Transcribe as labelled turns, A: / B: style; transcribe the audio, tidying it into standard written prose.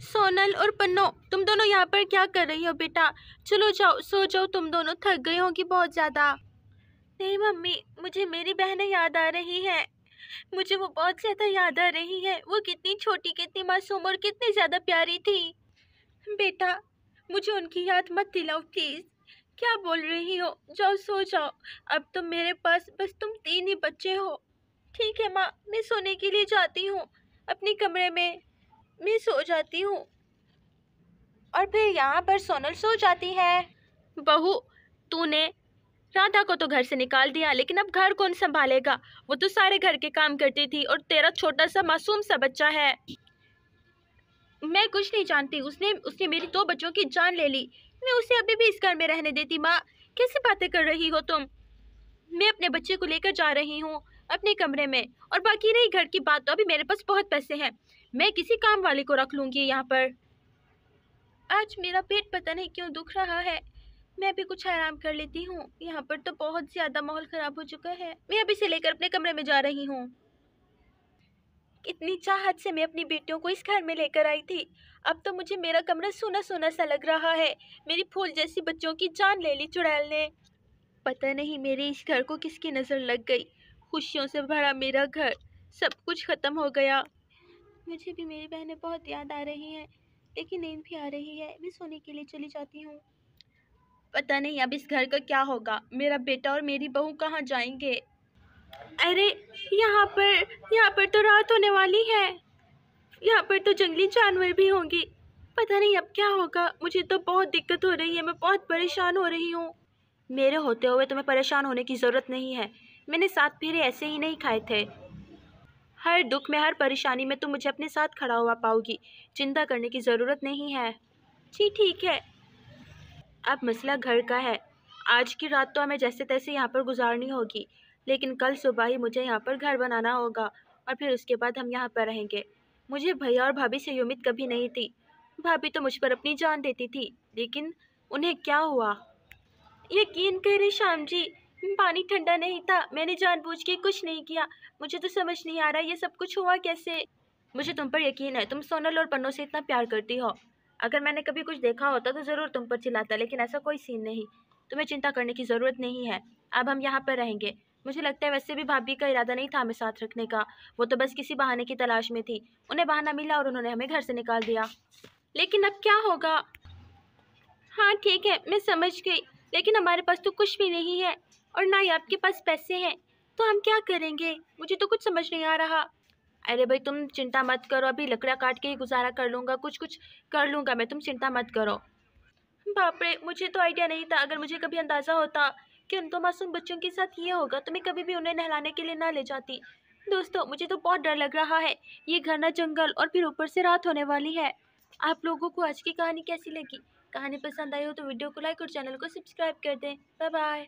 A: सोनल और पन्नो, तुम दोनों यहाँ पर क्या कर रही हो बेटा? चलो जाओ, सो जाओ, तुम दोनों थक गई होगी बहुत ज़्यादा। नहीं मम्मी, मुझे मेरी बहनें याद आ रही हैं। मुझे वो बहुत ज़्यादा याद आ रही है। वो कितनी छोटी, कितनी मासूम और कितनी ज़्यादा प्यारी थी। बेटा, मुझे उनकी याद मत दिलाओ प्लीज़। क्या बोल रही हो? जाओ सो जाओ। अब तो मेरे पास बस तुम 3 ही बच्चे हो। ठीक है माँ, मैं सोने के लिए जाती हूँ अपने कमरे में। मैं सो जाती हूँ। और फिर यहाँ पर सोनल सो जाती है। बहू, तूने राधा को तो घर से निकाल दिया, लेकिन अब घर कौन संभालेगा? वो तो सारे घर के काम करती थी और तेरा छोटा सा मासूम सा बच्चा है। मैं कुछ नहीं जानती। उसने उसने मेरी 2 बच्चों की जान ले ली। मैं उसे अभी भी इस घर में रहने देती? माँ, कैसी बातें कर रही हो तुम? मैं अपने बच्चे को लेकर जा रही हूँ अपने कमरे में। और बाकी रही घर की बात, तो अभी मेरे पास बहुत पैसे हैं। मैं किसी काम वाले को रख लूँगी यहाँ पर। आज मेरा पेट पता नहीं क्यों दुख रहा है। मैं अभी कुछ आराम कर लेती हूँ। यहाँ पर तो बहुत ज़्यादा माहौल ख़राब हो चुका है। मैं अभी से लेकर अपने कमरे में जा रही हूँ। इतनी चाहत से मैं अपनी बेटियों को इस घर में लेकर आई थी। अब तो मुझे मेरा कमरा सूना सूना सा लग रहा है। मेरी फूल जैसी बच्चों की जान ले ली चुड़ैल ने। पता नहीं मेरे इस घर को किसकी नज़र लग गई। खुशियों से भरा मेरा घर, सब कुछ ख़त्म हो गया। मुझे भी मेरी बहनें बहुत याद आ रही हैं, लेकिन नींद भी आ रही है। मैं सोने के लिए चली जाती हूँ। पता नहीं अब इस घर का क्या होगा। मेरा बेटा और मेरी बहू कहाँ जाएंगे? अरे, यहाँ पर तो रात होने वाली है। यहाँ पर तो जंगली जानवर भी होंगी। पता नहीं अब क्या होगा। मुझे तो बहुत दिक्कत हो रही है। मैं बहुत परेशान हो रही हूँ। मेरे होते हुए तुम्हें परेशान होने की ज़रूरत नहीं है। मैंने 7 फेरे ऐसे ही नहीं खाए थे। हर दुख में, हर परेशानी में तुम मुझे अपने साथ खड़ा हुआ पाओगी। चिंता करने की ज़रूरत नहीं है। जी ठीक है। अब मसला घर का है। आज की रात तो हमें जैसे तैसे यहाँ पर गुजारनी होगी, लेकिन कल सुबह ही मुझे यहाँ पर घर बनाना होगा और फिर उसके बाद हम यहाँ पर रहेंगे। मुझे भैया और भाभी से ये उम्मीद कभी नहीं थी। भाभी तो मुझ पर अपनी जान देती थी, लेकिन उन्हें क्या हुआ? यकीन करें श्याम जी, पानी ठंडा नहीं था। मैंने जानबूझ के कुछ नहीं किया। मुझे तो समझ नहीं आ रहा ये सब कुछ हुआ कैसे। मुझे तुम पर यकीन है। तुम सोनल और पन्नों से इतना प्यार करती हो। अगर मैंने कभी कुछ देखा होता तो ज़रूर तुम पर चिल्लाता, लेकिन ऐसा कोई सीन नहीं। तुम्हें चिंता करने की ज़रूरत नहीं है। अब हम यहाँ पर रहेंगे। मुझे लगता है वैसे भी भाभी का इरादा नहीं था हमें साथ रखने का। वो तो बस किसी बहाने की तलाश में थी। उन्हें बहाना मिला और उन्होंने हमें घर से निकाल दिया। लेकिन अब क्या होगा? हाँ ठीक है, मैं समझ गई, लेकिन हमारे पास तो कुछ भी नहीं है और ना ही आपके पास पैसे हैं। तो हम क्या करेंगे? मुझे तो कुछ समझ नहीं आ रहा। अरे भाई, तुम चिंता मत करो। अभी लकड़ा काट के ही गुजारा कर लूँगा। कुछ कुछ कर लूँगा मैं, तुम चिंता मत करो। बाप रे, मुझे तो आइडिया नहीं था। अगर मुझे कभी अंदाज़ा होता कि उन दो मासूम बच्चों के साथ ये होगा तो मैं कभी भी उन्हें नहलाने के लिए ना ले जाती। दोस्तों, मुझे तो बहुत डर लग रहा है। ये घना जंगल और फिर ऊपर से रात होने वाली है। आप लोगों को आज की कहानी कैसी लगी? कहानी पसंद आई हो तो वीडियो को लाइक और चैनल को सब्सक्राइब कर दें। Bye bye.